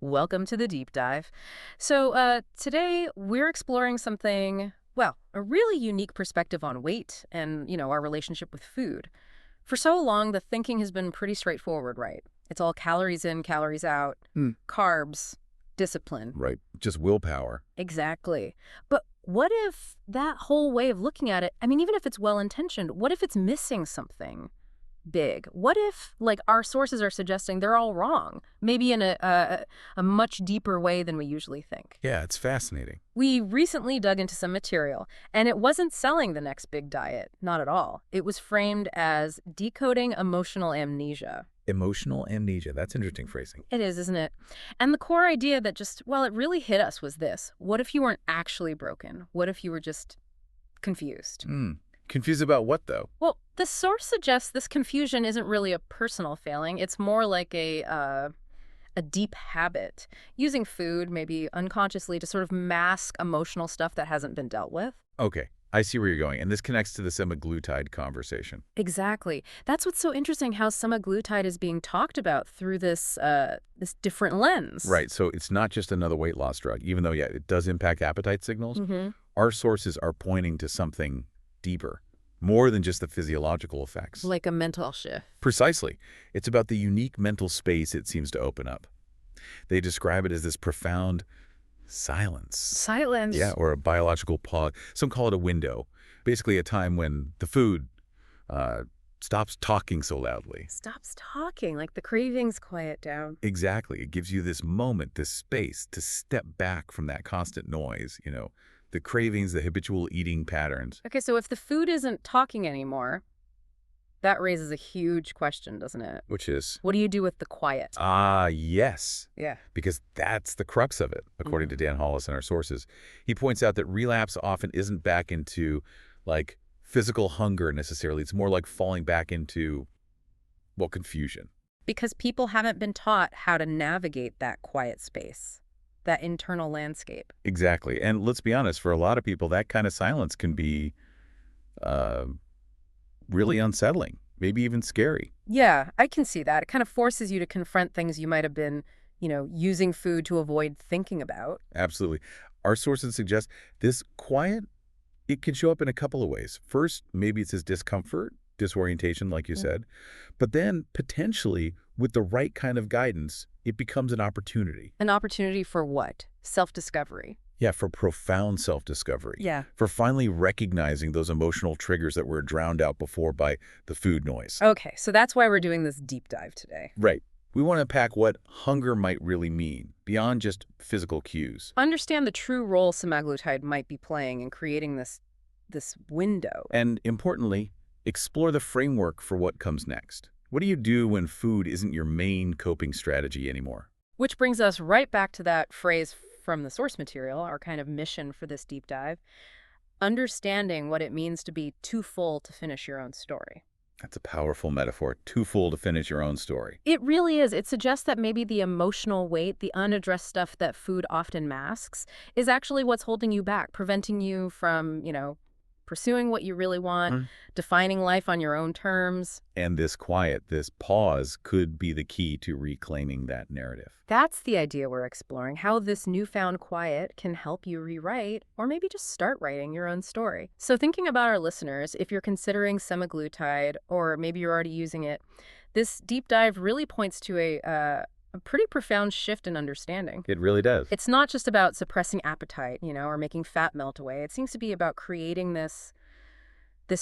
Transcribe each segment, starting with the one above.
Welcome to the deep dive. Today we're exploring something, well, a really unique perspective on weight and, our relationship with food. For so long, the thinking has been pretty straightforward, right? It's all calories in, calories out, Hmm. carbs, discipline. Right. Just willpower. Exactly. But what if that whole way of looking at it, I mean, even if it's well-intentioned, what if it's missing something big? What if, like, our sources are suggesting they're all wrong, maybe in a much deeper way than we usually think? Yeah, it's fascinating. We recently dug into some material, and it wasn't selling the next big diet, not at all. It was framed as decoding emotional amnesia. Emotional amnesia. That's interesting phrasing. It is, isn't it? And the core idea that just, well, it really hit us was this. What if you weren't actually broken? What if you were just confused? Hmm. Confused about what, though? Well, the source suggests this confusion isn't really a personal failing. It's more like a deep habit, using food, maybe unconsciously, to sort of mask emotional stuff that hasn't been dealt with. Okay, I see where you're going. And this connects to the semaglutide conversation. Exactly. That's what's so interesting, how semaglutide is being talked about through this different lens. Right. So it's not just another weight loss drug, even though, yeah, it does impact appetite signals. Mm-hmm. Our sources are pointing to something deeper, more than just the physiological effects. Like a mental shift. Precisely. It's about the unique mental space it seems to open up. They describe it as this profound silence. Silence. Yeah, or a biological pause. Some call it a window. Basically a time when the food stops talking so loudly. Stops talking, like the cravings quiet down. Exactly. It gives you this moment, this space to step back from that constant noise, the cravings, the habitual eating patterns. Okay, so if the food isn't talking anymore, that raises a huge question, doesn't it? Which is, What do you do with the quiet? yes, Yeah. because that's the crux of it, according to Dan Hollis and our sources. He points out that relapse often isn't back into, like, physical hunger necessarily. It's more like falling back into, well, confusion. Because people haven't been taught how to navigate that quiet space, that internal landscape. Exactly. And let's be honest, for a lot of people, that kind of silence can be uh, really unsettling, maybe even scary. Yeah, I can see that. It kind of forces you to confront things you might have been, using food to avoid thinking about. Absolutely. Our sources suggest this quiet, it can show up in a couple of ways. First, maybe it's this discomfort, disorientation, like you said. But then, potentially, with the right kind of guidance, it becomes an opportunity. An opportunity for what? Self-discovery. Yeah, for profound self-discovery. Yeah. For finally recognizing those emotional triggers that were drowned out before by the food noise. Okay, so that's why we're doing this deep dive today. Right. We want to unpack what hunger might really mean, beyond just physical cues. Understand the true role semaglutide might be playing in creating this window. And importantly, explore the framework for what comes next. What do you do when food isn't your main coping strategy anymore? Which brings us right back to that phrase from the source material, our kind of mission for this deep dive, understanding what it means to be too full to finish your own story. That's a powerful metaphor, too full to finish your own story. It really is. It suggests that maybe the emotional weight, the unaddressed stuff that food often masks, is actually what's holding you back, preventing you from, pursuing what you really want, defining life on your own terms. And this quiet, this pause, could be the key to reclaiming that narrative. That's the idea we're exploring, how this newfound quiet can help you rewrite or maybe just start writing your own story. So thinking about our listeners, if you're considering semaglutide or maybe you're already using it, this deep dive really points to a pretty profound shift in understanding. It really does. It's not just about suppressing appetite, or making fat melt away. It seems to be about creating this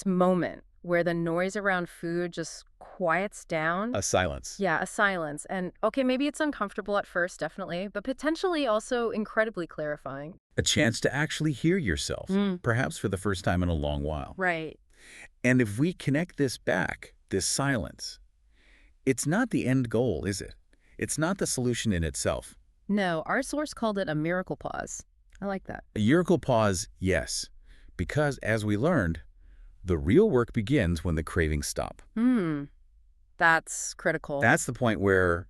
moment where the noise around food just quiets down. A silence. Yeah, a silence. And okay, maybe it's uncomfortable at first, definitely, but potentially also incredibly clarifying. A chance to actually hear yourself, perhaps for the first time in a long while. Right. And if we connect this back, this silence, it's not the end goal, is it? It's not the solution in itself. No, our source called it a miracle pause. I like that. A miracle pause, yes, because as we learned, the real work begins when the cravings stop. That's critical. That's the point where,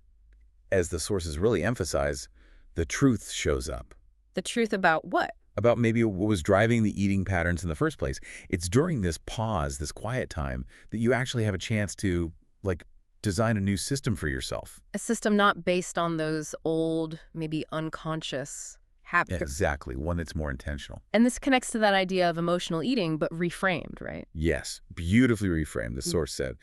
as the sources really emphasize, the truth shows up. The truth about what? About maybe what was driving the eating patterns in the first place. It's during this pause, this quiet time, that you actually have a chance to, like, design a new system for yourself. A system not based on those old, maybe unconscious habits. Exactly, one that's more intentional. And this connects to that idea of emotional eating, but reframed, right? Yes, beautifully reframed, the source said.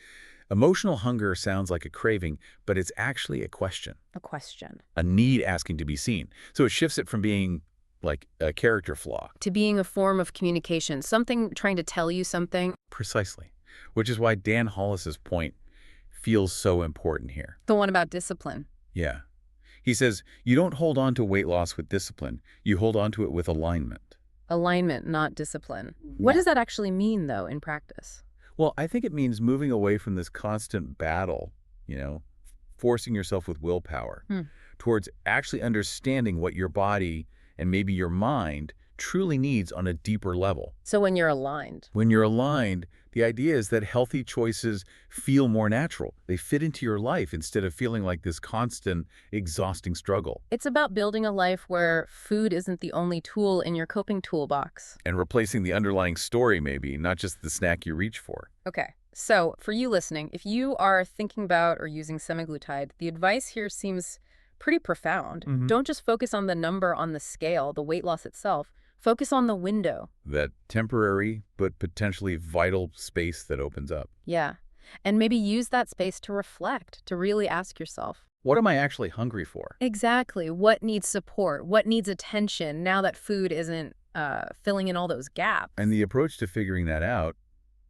Emotional hunger sounds like a craving, but it's actually a question, A question. a need asking to be seen. So it shifts it from being like a character flaw. To being a form of communication, something trying to tell you something. Precisely. Which is why Dan Hollis's point feels so important here. The one about discipline. Yeah. He says, you don't hold on to weight loss with discipline. You hold on to it with alignment. Alignment, not discipline. What does that actually mean, though, in practice? Well, I think it means moving away from this constant battle, forcing yourself with willpower, towards actually understanding what your body and maybe your mind truly needs on a deeper level. So when you're aligned. When you're aligned, the idea is that healthy choices feel more natural. They fit into your life instead of feeling like this constant, exhausting struggle. It's about building a life where food isn't the only tool in your coping toolbox. And replacing the underlying story, maybe, not just the snack you reach for. Okay, so for you listening, if you are thinking about or using semaglutide, the advice here seems pretty profound. Don't just focus on the number on the scale, the weight loss itself. Focus on the window. That temporary but potentially vital space that opens up. Yeah. And maybe use that space to reflect, to really ask yourself. What am I actually hungry for? Exactly. What needs support? What needs attention now that food isn't filling in all those gaps? And the approach to figuring that out,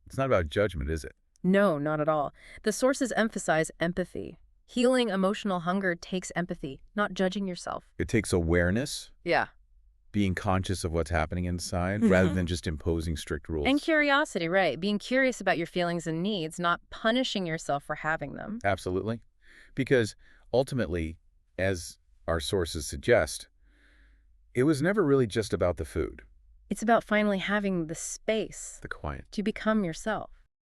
it's not about judgment, is it? No, not at all. The sources emphasize empathy. Healing emotional hunger takes empathy, not judging yourself. It takes awareness, Yeah. being conscious of what's happening inside, rather than just imposing strict rules. And curiosity, right? Being curious about your feelings and needs, not punishing yourself for having them. Absolutely. Because ultimately, as our sources suggest, it was never really just about the food. It's about finally having the space The quiet. to become yourself.